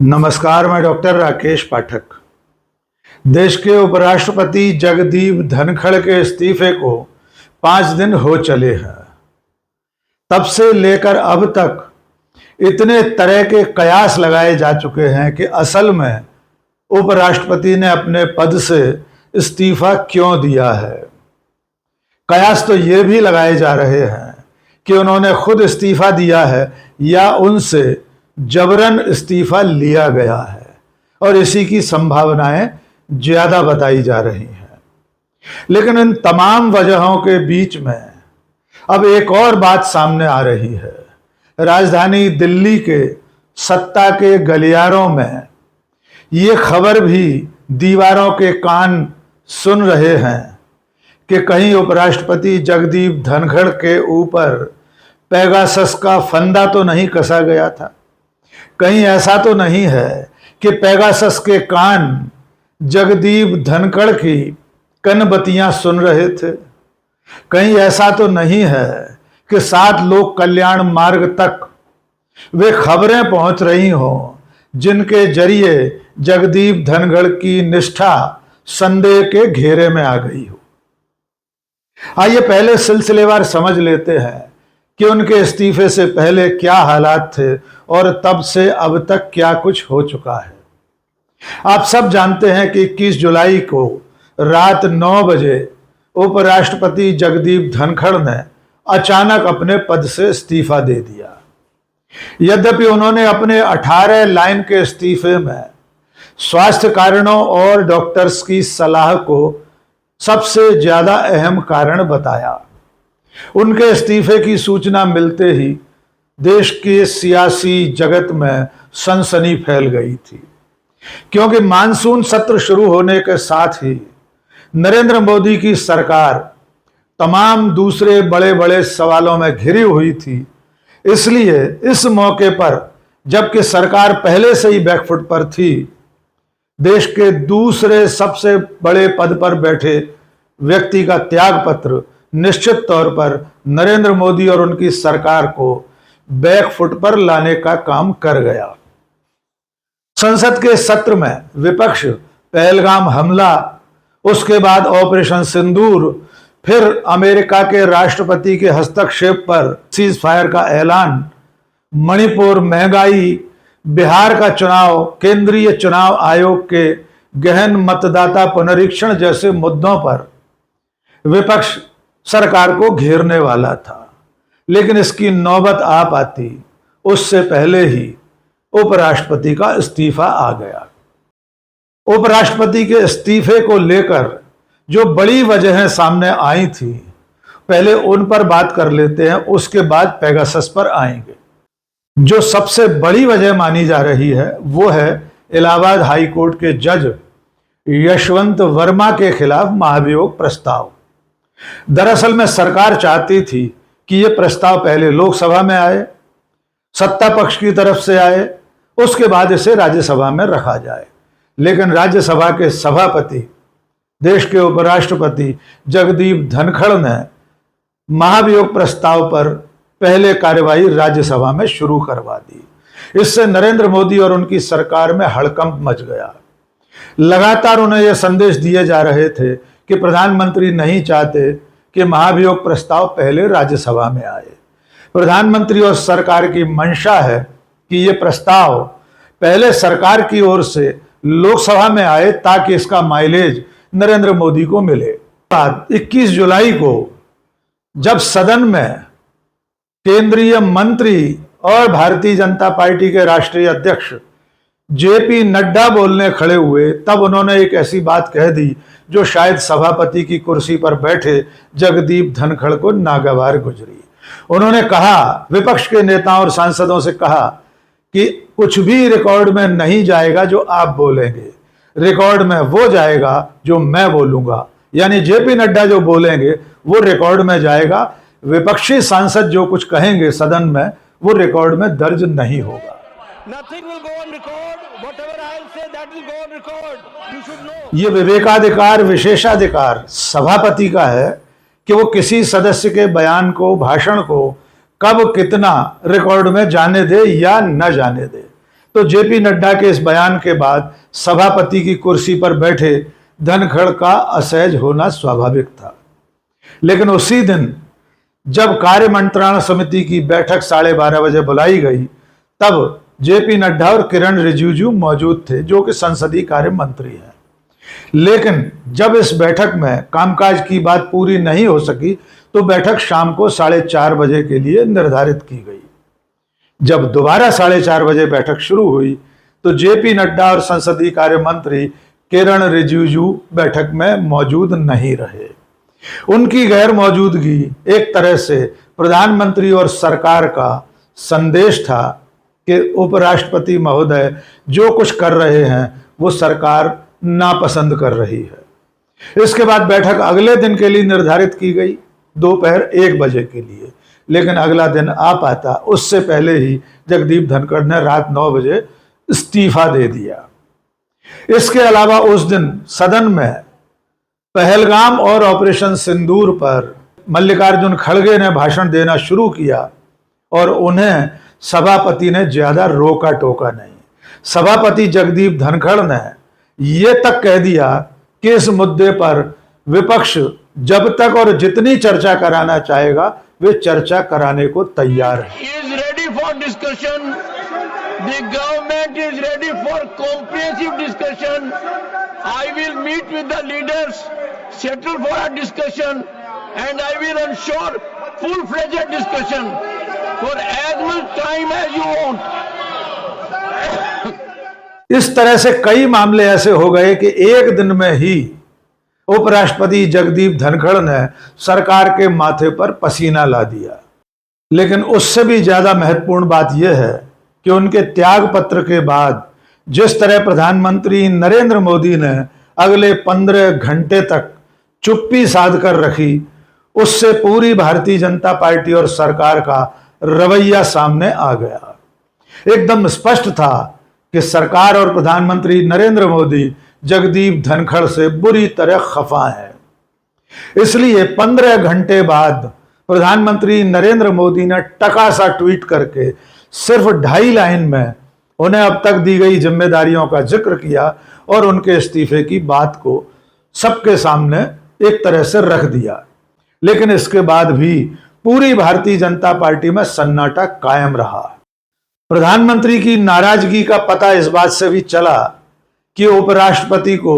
नमस्कार, मैं डॉक्टर राकेश पाठक। देश के उपराष्ट्रपति जगदीप धनखड़ के इस्तीफे को 5 दिन हो चले हैं। तब से लेकर अब तक इतने तरह के कयास लगाए जा चुके हैं कि असल में उपराष्ट्रपति ने अपने पद से इस्तीफा क्यों दिया है। कयास तो ये भी लगाए जा रहे हैं कि उन्होंने खुद इस्तीफा दिया है या उनसे जबरन इस्तीफा लिया गया है, और इसी की संभावनाएं ज्यादा बताई जा रही हैं। लेकिन इन तमाम वजहों के बीच में अब एक और बात सामने आ रही है। राजधानी दिल्ली के सत्ता के गलियारों में ये खबर भी दीवारों के कान सुन रहे हैं कि कहीं उपराष्ट्रपति जगदीप धनखड़ के ऊपर पेगासस का फंदा तो नहीं कसा गया था। कहीं ऐसा तो नहीं है कि पेगासस के कान जगदीप धनखड़ की कनबत्तियां सुन रहे थे। कहीं ऐसा तो नहीं है कि 7 लोक कल्याण मार्ग तक वे खबरें पहुंच रही हों जिनके जरिए जगदीप धनखड़ की निष्ठा संदेह के घेरे में आ गई हो। आइए पहले सिलसिलेवार समझ लेते हैं कि उनके इस्तीफे से पहले क्या हालात थे और तब से अब तक क्या कुछ हो चुका है। आप सब जानते हैं कि 21 जुलाई को रात 9 बजे उपराष्ट्रपति जगदीप धनखड़ ने अचानक अपने पद से इस्तीफा दे दिया। यद्यपि उन्होंने अपने 18 लाइन के इस्तीफे में स्वास्थ्य कारणों और डॉक्टर्स की सलाह को सबसे ज्यादा अहम कारण बताया। उनके इस्तीफे की सूचना मिलते ही देश के सियासी जगत में सनसनी फैल गई थी, क्योंकि मानसून सत्र शुरू होने के साथ ही नरेंद्र मोदी की सरकार तमाम दूसरे बड़े बड़े सवालों में घिरी हुई थी। इसलिए इस मौके पर, जबकि सरकार पहले से ही बैकफुट पर थी, देश के दूसरे सबसे बड़े पद पर बैठे व्यक्ति का त्याग पत्र निश्चित तौर पर नरेंद्र मोदी और उनकी सरकार को बैकफुट पर लाने का काम कर गया। संसद के सत्र में विपक्ष पहलगाम हमला, उसके बाद ऑपरेशन सिंदूर, फिर अमेरिका के राष्ट्रपति के हस्तक्षेप पर सीज फायर का ऐलान, मणिपुर, महंगाई, बिहार का चुनाव, केंद्रीय चुनाव आयोग के गहन मतदाता पुनरीक्षण जैसे मुद्दों पर विपक्ष सरकार को घेरने वाला था। लेकिन इसकी नौबत आ पाती उससे पहले ही उपराष्ट्रपति का इस्तीफा आ गया। उपराष्ट्रपति के इस्तीफे को लेकर जो बड़ी वजहें सामने आई थी, पहले उन पर बात कर लेते हैं, उसके बाद पेगासस पर आएंगे। जो सबसे बड़ी वजह मानी जा रही है वो है इलाहाबाद हाई कोर्ट के जज यशवंत वर्मा के खिलाफ महाभियोग प्रस्ताव। दरअसल में सरकार चाहती थी कि यह प्रस्ताव पहले लोकसभा में आए, सत्ता पक्ष की तरफ से आए, उसके बाद इसे राज्यसभा में रखा जाए। लेकिन राज्यसभा के सभापति, देश के उपराष्ट्रपति जगदीप धनखड़ ने महाभियोग प्रस्ताव पर पहले कार्यवाही राज्यसभा में शुरू करवा दी। इससे नरेंद्र मोदी और उनकी सरकार में हड़कंप मच गया। लगातार उन्हें यह संदेश दिए जा रहे थे कि प्रधानमंत्री नहीं चाहते कि महाभियोग प्रस्ताव पहले राज्यसभा में आए। प्रधानमंत्री और सरकार की मंशा है कि यह प्रस्ताव पहले सरकार की ओर से लोकसभा में आए ताकि इसका माइलेज नरेंद्र मोदी को मिले। 21 जुलाई को जब सदन में केंद्रीय मंत्री और भारतीय जनता पार्टी के राष्ट्रीय अध्यक्ष जेपी नड्डा बोलने खड़े हुए, तब उन्होंने एक ऐसी बात कह दी जो शायद सभापति की कुर्सी पर बैठे जगदीप धनखड़ को नागवार गुजरी। उन्होंने कहा, विपक्ष के नेताओं और सांसदों से कहा कि कुछ भी रिकॉर्ड में नहीं जाएगा जो आप बोलेंगे, रिकॉर्ड में वो जाएगा जो मैं बोलूंगा। यानी जेपी नड्डा जो बोलेंगे वो रिकॉर्ड में जाएगा, विपक्षी सांसद जो कुछ कहेंगे सदन में वो रिकॉर्ड में दर्ज नहीं होगा। Nothing will go on record. Whatever I'll say, that will go on record. You should know. ये विवेकाधिकार, विशेषाधिकार सभापति का है कि वो किसी सदस्य के बयान को, भाषण को कब कितना रिकॉर्ड में जाने दे या न जाने दे। तो जेपी नड्डा के इस बयान के बाद सभापति की कुर्सी पर बैठे धनखड़ का असहज होना स्वाभाविक था। लेकिन उसी दिन जब कार्य मंत्रणा समिति की बैठक 12:30 बजे बुलाई गई, तब जेपी नड्डा और किरण रिजिजू मौजूद थे, जो कि संसदीय कार्य मंत्री हैं। लेकिन जब इस बैठक में कामकाज की बात पूरी नहीं हो सकी तो बैठक शाम को 4:30 बजे के लिए निर्धारित की गई। जब दोबारा 4:30 बजे बैठक शुरू हुई तो जेपी नड्डा और संसदीय कार्य मंत्री किरण रिजिजू बैठक में मौजूद नहीं रहे। उनकी गैर मौजूदगी एक तरह से प्रधानमंत्री और सरकार का संदेश था कि उपराष्ट्रपति महोदय जो कुछ कर रहे हैं वो सरकार नापसंद कर रही है। इसके बाद बैठक अगले दिन के लिए निर्धारित की गई, दोपहर 1 बजे के लिए। लेकिन अगला दिन आ पाता उससे पहले ही जगदीप धनखड़ ने रात 9 बजे इस्तीफा दे दिया। इसके अलावा उस दिन सदन में पहलगाम और ऑपरेशन सिंदूर पर मल्लिकार्जुन खड़गे ने भाषण देना शुरू किया और उन्हें सभापति ने ज्यादा रोका टोका नहीं। सभापति जगदीप धनखड़ ने यह तक कह दिया कि इस मुद्दे पर विपक्ष जब तक और जितनी चर्चा कराना चाहेगा वे चर्चा कराने को तैयार है। Is ready for discussion. The government is ready for comprehensive discussion. I will meet with the leaders, settle for a discussion, and I will ensure full-fledged discussion for as much time as you want. इस तरह से कई मामले ऐसे हो गए कि एक दिन में ही उपराष्ट्रपति जगदीप धनखड़ ने सरकार के माथे पर पसीना ला दिया। लेकिन उससे भी ज्यादा महत्वपूर्ण बात यह है कि उनके त्याग पत्र के बाद जिस तरह प्रधानमंत्री नरेंद्र मोदी ने अगले 15 घंटे तक चुप्पी साध कर रखी, उससे पूरी भारतीय जनता पार्टी और सरकार का रवैया सामने आ गया। एकदम स्पष्ट था कि सरकार और प्रधानमंत्री नरेंद्र मोदी जगदीप धनखड़ से बुरी तरह खफा है। इसलिए 15 घंटे बाद प्रधानमंत्री नरेंद्र मोदी ने टकासा ट्वीट करके सिर्फ 2.5 लाइन में उन्हें अब तक दी गई जिम्मेदारियों का जिक्र किया और उनके इस्तीफे की बात को सबके सामने एक तरह से रख दिया। लेकिन इसके बाद भी पूरी भारतीय जनता पार्टी में सन्नाटा कायम रहा। प्रधानमंत्री की नाराजगी का पता इस बात से भी चला कि उपराष्ट्रपति को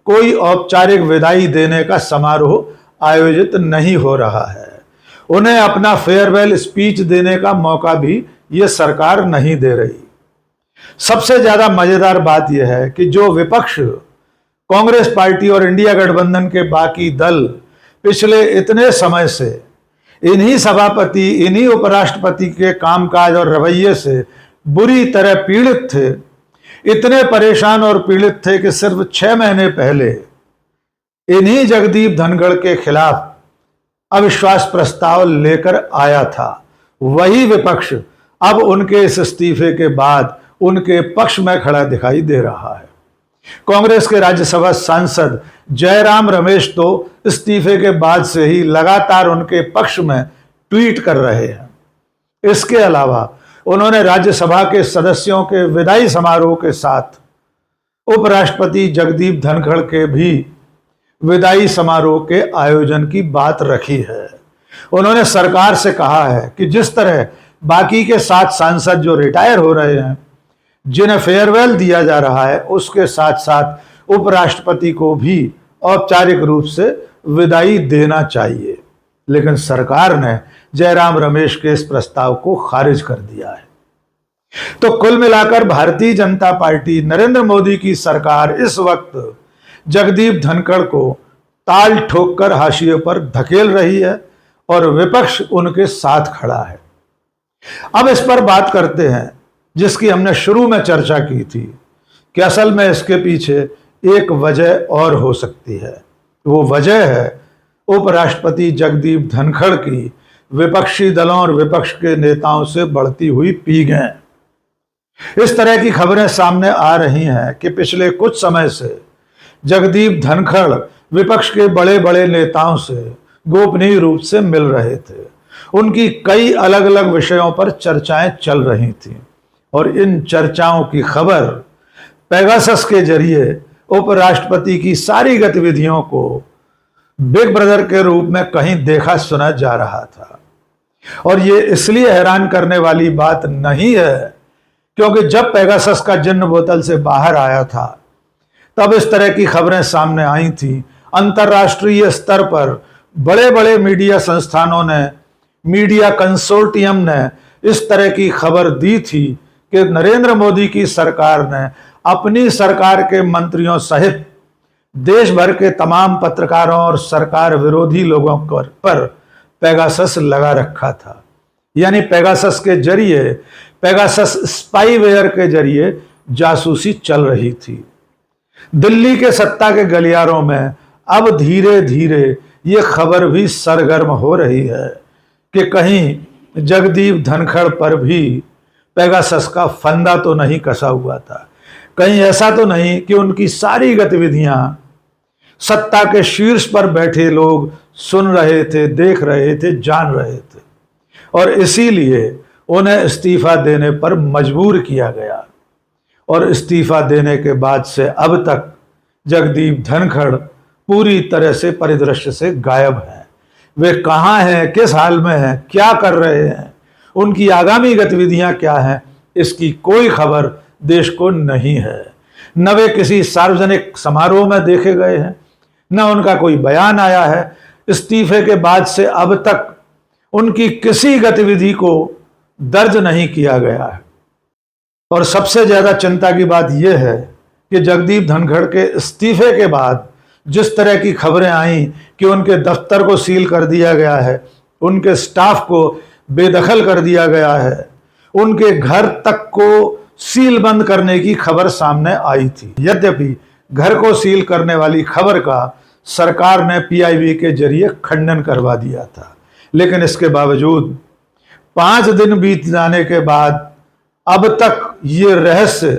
कोई औपचारिक विदाई देने का समारोह आयोजित नहीं हो रहा है। उन्हें अपना फेयरवेल स्पीच देने का मौका भी ये सरकार नहीं दे रही। सबसे ज्यादा मजेदार बात यह है कि जो विपक्ष, कांग्रेस पार्टी और इंडिया गठबंधन के बाकी दल पिछले इतने समय से इन्हीं सभापति, इन्हीं उपराष्ट्रपति के कामकाज और रवैये से बुरी तरह पीड़ित थे, इतने परेशान और पीड़ित थे कि सिर्फ 6 महीने पहले इन्हीं जगदीप धनखड़ के खिलाफ अविश्वास प्रस्ताव लेकर आया था। वही विपक्ष अब उनके इस इस्तीफे के बाद उनके पक्ष में खड़ा दिखाई दे रहा है। कांग्रेस के राज्यसभा सांसद जयराम रमेश तो इस्तीफे के बाद से ही लगातार उनके पक्ष में ट्वीट कर रहे हैं। इसके अलावा उन्होंने राज्यसभा के सदस्यों के विदाई समारोह के साथ उपराष्ट्रपति जगदीप धनखड़ के भी विदाई समारोह के आयोजन की बात रखी है। उन्होंने सरकार से कहा है कि जिस तरह बाकी के 7 सांसद जो रिटायर हो रहे हैं, जिन्हें फेयरवेल दिया जा रहा है, उसके साथ साथ उपराष्ट्रपति को भी औपचारिक रूप से विदाई देना चाहिए। लेकिन सरकार ने जयराम रमेश के इस प्रस्ताव को खारिज कर दिया है। तो कुल मिलाकर भारतीय जनता पार्टी, नरेंद्र मोदी की सरकार इस वक्त जगदीप धनखड़ को ताल ठोककर हाशिए पर धकेल रही है और विपक्ष उनके साथ खड़ा है। अब इस पर बात करते हैं जिसकी हमने शुरू में चर्चा की थी कि असल में इसके पीछे एक वजह और हो सकती है। वो वजह है उपराष्ट्रपति जगदीप धनखड़ की विपक्षी दलों और विपक्ष के नेताओं से बढ़ती हुई पीढ़ें। इस तरह की खबरें सामने आ रही हैं कि पिछले कुछ समय से जगदीप धनखड़ विपक्ष के बड़े बड़े नेताओं से गोपनीय रूप से मिल रहे थे। उनकी कई अलग अलग विषयों पर चर्चाएं चल रही थी। और इन चर्चाओं की खबर पेगासस के जरिए उपराष्ट्रपति की सारी गतिविधियों को बिग ब्रदर के रूप में कहीं देखा सुना जा रहा था। और ये इसलिए हैरान करने वाली बात नहीं है क्योंकि जब पेगासस का जिन्न बोतल से बाहर आया था तब इस तरह की खबरें सामने आई थी। अंतर्राष्ट्रीय स्तर पर बड़े बड़े मीडिया संस्थानों ने, मीडिया कंसोर्टियम ने इस तरह की खबर दी थी कि नरेंद्र मोदी की सरकार ने अपनी सरकार के मंत्रियों सहित देश भर के तमाम पत्रकारों और सरकार विरोधी लोगों पर पेगासस लगा रखा था। यानी पेगासस के जरिए, पेगासस स्पाईवेयर के जरिए जासूसी चल रही थी। दिल्ली के सत्ता के गलियारों में अब धीरे धीरे ये खबर भी सरगर्म हो रही है कि कहीं जगदीप धनखड़ पर भी पेगासस का फंदा तो नहीं कसा हुआ था, कहीं ऐसा तो नहीं कि उनकी सारी गतिविधियां सत्ता के शीर्ष पर बैठे लोग सुन रहे थे, देख रहे थे, जान रहे थे और इसीलिए उन्हें इस्तीफा देने पर मजबूर किया गया। और इस्तीफा देने के बाद से अब तक जगदीप धनखड़ पूरी तरह से परिदृश्य से गायब हैं। वे कहाँ हैं, किस हाल में हैं, क्या कर रहे हैं, उनकी आगामी गतिविधियां क्या हैं, इसकी कोई खबर देश को नहीं है। न वे किसी सार्वजनिक समारोह में देखे गए हैं, न उनका कोई बयान आया है। इस्तीफे के बाद से अब तक उनकी किसी गतिविधि को दर्ज नहीं किया गया है। और सबसे ज्यादा चिंता की बात यह है कि जगदीप धनखड़ के इस्तीफे के बाद जिस तरह की खबरें आई कि उनके दफ्तर को सील कर दिया गया है, उनके स्टाफ को बेदखल कर दिया गया है, उनके घर तक को सील बंद करने की खबर सामने आई थी। यद्यपि घर को सील करने वाली खबर का सरकार ने पीआईबी के जरिए खंडन करवा दिया था, लेकिन इसके बावजूद 5 दिन बीत जाने के बाद अब तक ये रहस्य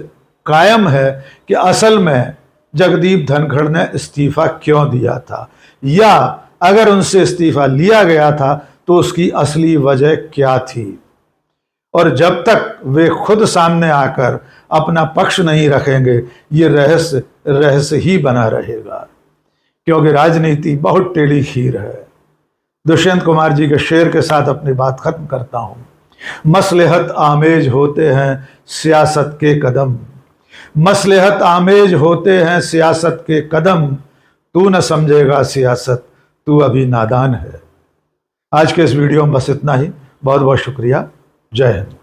कायम है कि असल में जगदीप धनखड़ ने इस्तीफा क्यों दिया था, या अगर उनसे इस्तीफा लिया गया था तो उसकी असली वजह क्या थी। और जब तक वे खुद सामने आकर अपना पक्ष नहीं रखेंगे ये रहस्य ही बना रहेगा, क्योंकि राजनीति बहुत टेढ़ी खीर है। दुष्यंत कुमार जी के शेर के साथ अपनी बात खत्म करता हूं। मसलहत आमेज होते हैं सियासत के कदम, मसलहत आमेज होते हैं सियासत के कदम, तू न समझेगा सियासत, तू अभी नादान है। आज के इस वीडियो में बस इतना ही। बहुत बहुत शुक्रिया। जय हिंद।